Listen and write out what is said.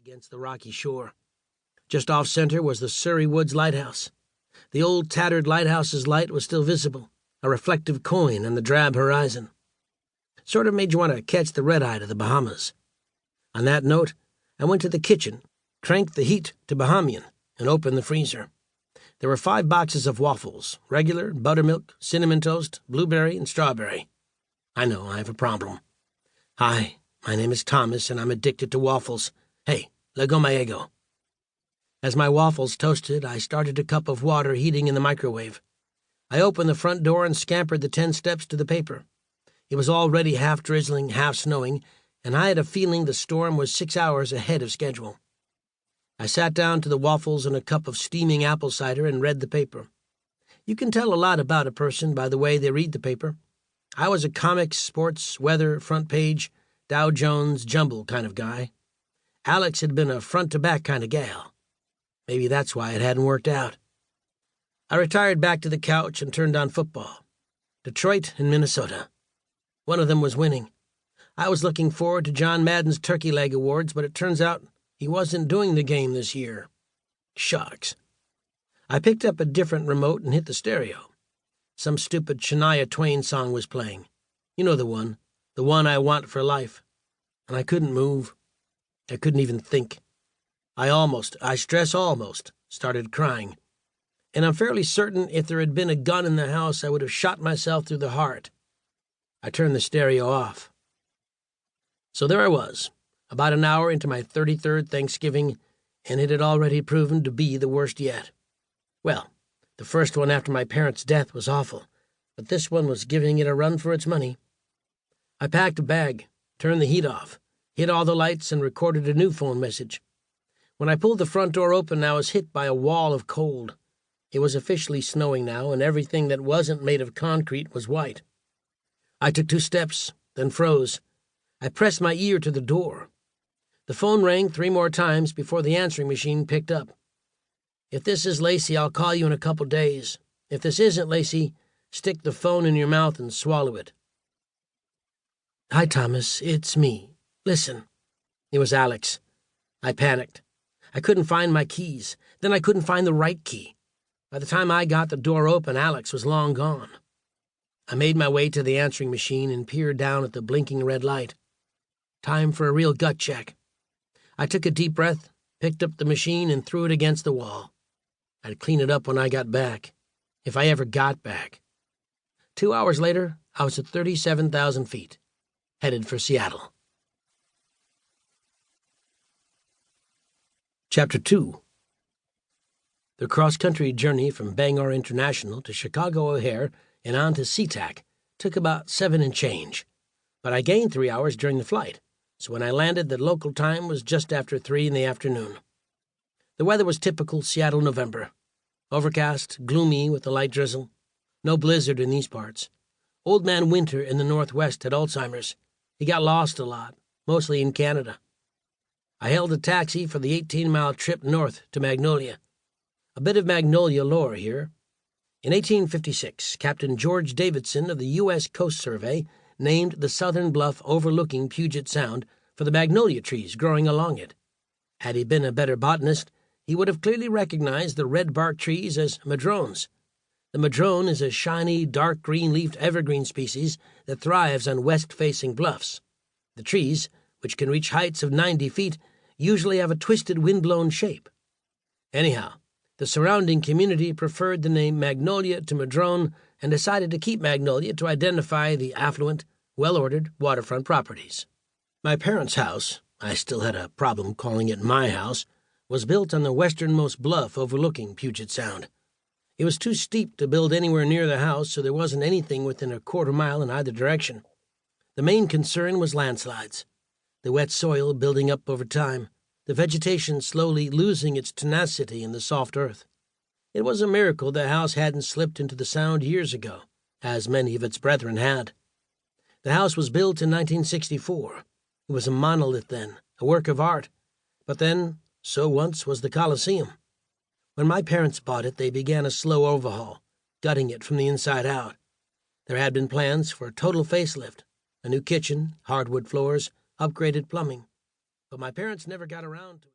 against the rocky shore. Just off-center was the Surrey Woods Lighthouse. The old tattered lighthouse's light was still visible, a reflective coin on the drab horizon. Sort of made you want to catch the red-eye to the Bahamas. On that note, I went to the kitchen, cranked the heat to Bahamian, and opened the freezer. There were 5 boxes of waffles, regular, buttermilk, cinnamon toast, blueberry, and strawberry. I know, I have a problem. Hi, my name is Thomas, and I'm addicted to waffles. Hey, lego my ego. As my waffles toasted, I started a cup of water heating in the microwave. I opened the front door and scampered the 10 steps to the paper. It was already half drizzling, half snowing, and I had a feeling the storm was 6 hours ahead of schedule. I sat down to the waffles and a cup of steaming apple cider and read the paper. You can tell a lot about a person by the way they read the paper. I was a comics, sports, weather, front page, Dow Jones, jumble kind of guy. Alex had been a front-to-back kind of gal. Maybe that's why it hadn't worked out. I retired back to the couch and turned on football. Detroit and Minnesota. One of them was winning. I was looking forward to John Madden's Turkey Leg Awards, but it turns out he wasn't doing the game this year. Shucks. I picked up a different remote and hit the stereo. Some stupid Shania Twain song was playing. You know the one I want for life. And I couldn't move. I couldn't even think. I stress almost, started crying. And I'm fairly certain if there had been a gun in the house, I would have shot myself through the heart. I turned the stereo off. So there I was, about an hour into my 33rd Thanksgiving, and it had already proven to be the worst yet. Well, the first one after my parents' death was awful, but this one was giving it a run for its money. I packed a bag, turned the heat off, hit all the lights, and recorded a new phone message. When I pulled the front door open, I was hit by a wall of cold. It was officially snowing now, and everything that wasn't made of concrete was white. I took 2 steps, then froze. I pressed my ear to the door. The phone rang 3 more times before the answering machine picked up. If this is Lacey, I'll call you in a couple days. If this isn't Lacey, stick the phone in your mouth and swallow it. Hi, Thomas. It's me. Listen. It was Alex. I panicked. I couldn't find my keys. Then I couldn't find the right key. By the time I got the door open, Alex was long gone. I made my way to the answering machine and peered down at the blinking red light. Time for a real gut check. I took a deep breath, picked up the machine, and threw it against the wall. I'd clean it up when I got back, if I ever got back. 2 hours later, I was at 37,000 feet, headed for Seattle. Chapter 2. The cross-country journey from Bangor International to Chicago O'Hare and on to SeaTac took about 7 and change, but I gained 3 hours during the flight, so when I landed, the local time was just after 3 in the afternoon. The weather was typical Seattle November. Overcast, gloomy with a light drizzle. No blizzard in these parts. Old Man Winter in the Northwest had Alzheimer's. He got lost a lot, mostly in Canada. I hailed a taxi for the 18-mile trip north to Magnolia. A bit of Magnolia lore here. In 1856, Captain George Davidson of the U.S. Coast Survey named the southern bluff overlooking Puget Sound for the magnolia trees growing along it. Had he been a better botanist, he would have clearly recognized the red-bark trees as madrones. The madrone is a shiny, dark green-leafed evergreen species that thrives on west-facing bluffs. The trees, which can reach heights of 90 feet, usually have a twisted wind-blown shape. Anyhow, the surrounding community preferred the name Magnolia to madrone and decided to keep Magnolia to identify the affluent, well-ordered waterfront properties. My parents' house, I still had a problem calling it my house, was built on the westernmost bluff overlooking Puget Sound. It was too steep to build anywhere near the house, so there wasn't anything within a quarter mile in either direction. The main concern was landslides. The wet soil building up over time, the vegetation slowly losing its tenacity in the soft earth. It was a miracle the house hadn't slipped into the Sound years ago, as many of its brethren had. The house was built in 1964. It was a monolith then, a work of art. But then, so once was the Colosseum. When my parents bought it, they began a slow overhaul, gutting it from the inside out. There had been plans for a total facelift, a new kitchen, hardwood floors, upgraded plumbing. But my parents never got around to it.